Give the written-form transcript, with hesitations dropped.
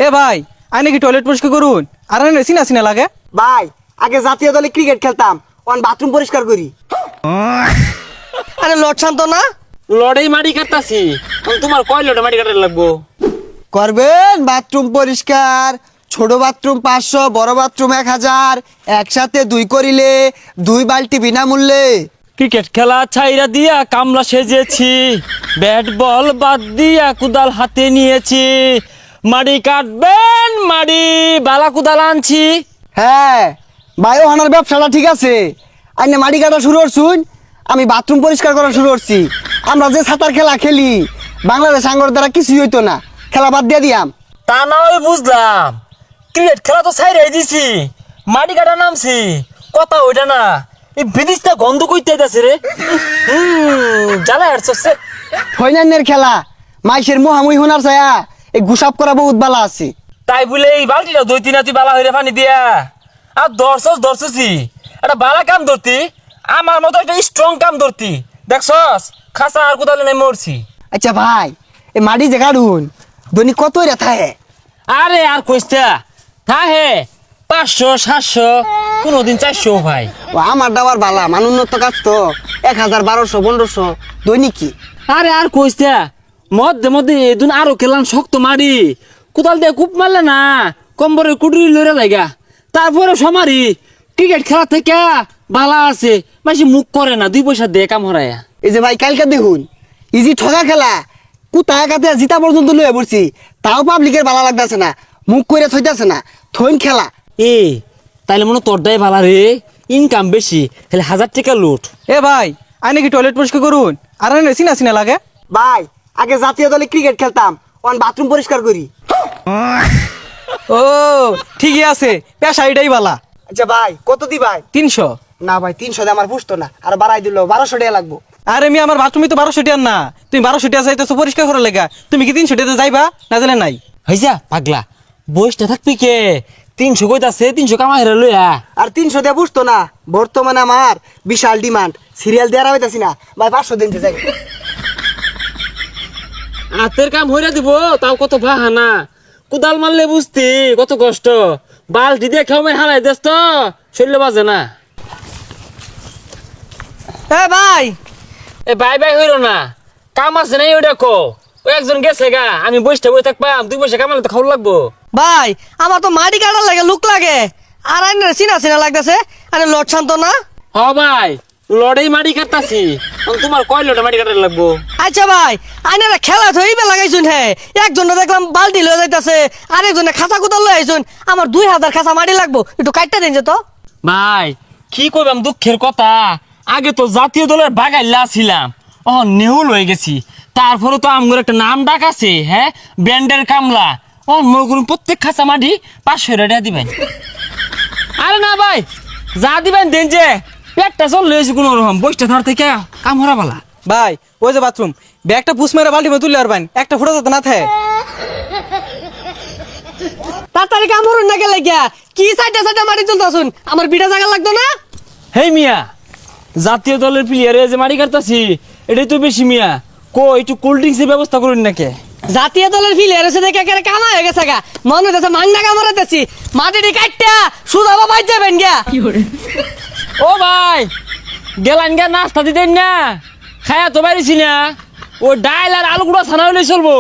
এ ভাই আই নাকি টয়লেট পরিষ্কার করুন আর চিনা চিনা লাগে। ভাই আগে জাতীয় দলে ক্রিকেট খেলতাম, অন বাথরুম পরিষ্কার করি। আরে লট শান্ত না লড়াই মাটি কাটতাছি, তোমার কয় লড়াই মাটি কাটার লাগবো? করবেন বাথরুম পরিষ্কার, ছোট বাথরুম 500, বড় বাথরুম 1000, একসাথে 2 করিলে 2 বালতি বিনামূল্যে। ক্রিকেট খেলা ছাইরা দিয়া কামলা সেজেছি, ব্যাট বল বাদ দিয়া কুদাল হাতে নিয়েছি, মাটি কাটবেন মাটি বালা কুদাল আনছি। হ্যাঁ ভাই, ওখানের ব্যবসাটা ঠিক আছে। আইনে মাটি কাটা শুরু করছুন, আমি বাথরুম পরিষ্কার করা শুরু করছি। আমরা যে সাঁতার খেলা খেলি, বাংলাদেশ আঙ্গর দ্বারা কিছুই হইতো না, খেলা বাদ দিয়ে দিয়াম। তা না হয় বুঝলাম, ক্রিকেট খেলা তো ছাইরাই দিছি, মাটি কাটা নামছি, কথা ওইটা না। এই বিদিশটা গন্ধ কইতে যাচ্ছে রে, জ্বালা হাঁটছে। ফৈনান্যের খেলা মাইসের মুহামুই হোনার ছায়া এই গুসাপ করা বহুত বালা আছে। তাই বলে এই বালতিটা 2-3 হাতি বালা হইরে পানি দিয়া আর ধরছি একটা বালা কাম ধরতি, আমার মতো একটা স্ট্রং কাম ধরতি, দেখছস খাসা আর কোদালে নাই মরছি। আচ্ছা ভাই, এই মাটি যে কাটুন দৈনিক কত রেথা হে? আরে আর কইস্তা হে 500-700, কোনদিন 400 ভাই। ও আমার দাবার বালা মানুন্নত কাজ তো 1000, 1200, 1500 দৈনিক কি। আরে আর কইস্তা মধ্যে এদিন আরো খেলাম শক্ত মারি, কোদাল দিয়ে কূপ মারলে না কম্বরে কুটুরি লড়ে লাগা, তারপরে সমারি ক্রিকেট খেলা থেকে বালা আছে, বেশি মুখ করে না, 2 পয়সা দিয়ে কাম হরায়া। এই যে ভাই কালকে দেখুন ইজি ঠগা খেলা, কুতা একাতে জিতা পর্যন্ত লয়ে পড়ছি, তাও পাবলিকের ভালো লাগতেছে না, মুখ করে থইতাছে না, থইন খেলা। এ তাইলে মনে তোরটাই ভালা রে, ইনকাম বেশি, তাহলে 1000 টাকা লুট। এ ভাই আই নাকি টয়লেট পরিষ্কার করুন আর চিনা চিনা লাগে। ভাই আগে জাতীয় দলে ক্রিকেট খেলতাম, অন বাথরুম পরিষ্কার করি। ও ঠিকই আছে, পেশা এটাই বালা। আচ্ছা ভাই কত দি ভাই? 300। না ভাই 300 দিয়ে আমার পুষতো না, আর বাড়াই দিল 1200 টাকা লাগবো। আরে আমি আমার বাথরুমে তো 1200 টাকা না, তুমি 1200 টাকা চাইতেছো পরিষ্কার করার লেগা, তুমি কি 300 টাকা যাইবা না জানে নাই? হইছা পাগলা, বয়সটা থাকবি কে 300 কইতাছে, 300 কামাই রে লইয়া। আর 300 দিয়ে পুষতো না, বর্তমানে আমার বিশাল ডিমান্ড, সিরিয়াল দেওয়া হইতাছি না ভাই, 500 দিনতে যাই। হাতের কাম হইরা দিব তাও কত বাহানা, কোদাল মারলে বুঝতি কত কষ্ট, বালতি দিয়ে খেয়ে হারাই দেস তো শরীরে বাজে না। এ ভাই এ বাই হইল না, কাম আছে নাই ওই দেখো, ওই একজন গেছে গা, আমি বসে থাকবাম, 2 পয়সা কামালে তো খাওয়া লাগবো। ভাই আমার তো মাটি কাটার লাগে লুক লাগে, আর আইনের চিনা চিনা লাগতেছে। আরে লট শান্ত না হ ভাই, লড়াই মাটি কাটতাছি, তোমার কয় লড়াই মাটি কাটার লাগবো? আচ্ছা ভাই আইনারা খেলা থইবে লাগাইছুন, হে একজনে দেখলাম বালতি লয়ে যাইতাছে, আরেকজনে খাঁচা কুদাল লয়ে আইছুন, আমার 2000 খাঁচা মাটি লাগবো, একটু কাটটা দিন যে তো। ভাই কি কইবাম দুঃখের কথা, আগে তো জাতীয় দলের বাগাইলা ছিলাম, নেহুল হয়ে গেছি, তারপরে তো আমগর একটা নাম ডাক আছে, হ্যাঁ ব্যান্ডের কামলা, মগুর প্রত্যেক খাঁচা মাটি 500 টাকা দিবেন। আরে না ভাই যা দিবেন দেন, যে পেটটা চল লয়েছি কোনো রকম, বসটা ধর থেকে কাম হরা বালা। ভাই ওই যে বাথরুম, ব্যাগটা পুষ মেরে বাল্টি তুললে আর বাইন একটা ফুটা যেতে না থাকে। তাড়াতাড়ি কাম করুন না গেলে গিয়া, কি সাইডে মাটি তুলতাছুন, আমার বিটা জায়গা লাগতো না। হেই মিয়া, জাতীয় দলের প্লেয়ারে যে মাটি কাটতাছি এটাই তো বেশি মিয়া, একটু কোল্ড ড্রিঙ্কসের ব্যবস্থা করুন নাকি? জাতীয় দলের ফিলিয়ার এসে দেখে একেবারে কামা হয়ে গেছে গা, মনে হইতেছে মাংনা কামড়াতেছি, মাটিটি কাটটা সুদা বাবা যাবেন গিয়া। ও ভাই গেলান গা, নাস্তা দিতেন না, খায়া তো পারিছি না, ও ডাইল আর আলু গুঁড়া ছানা হইলে চলবো।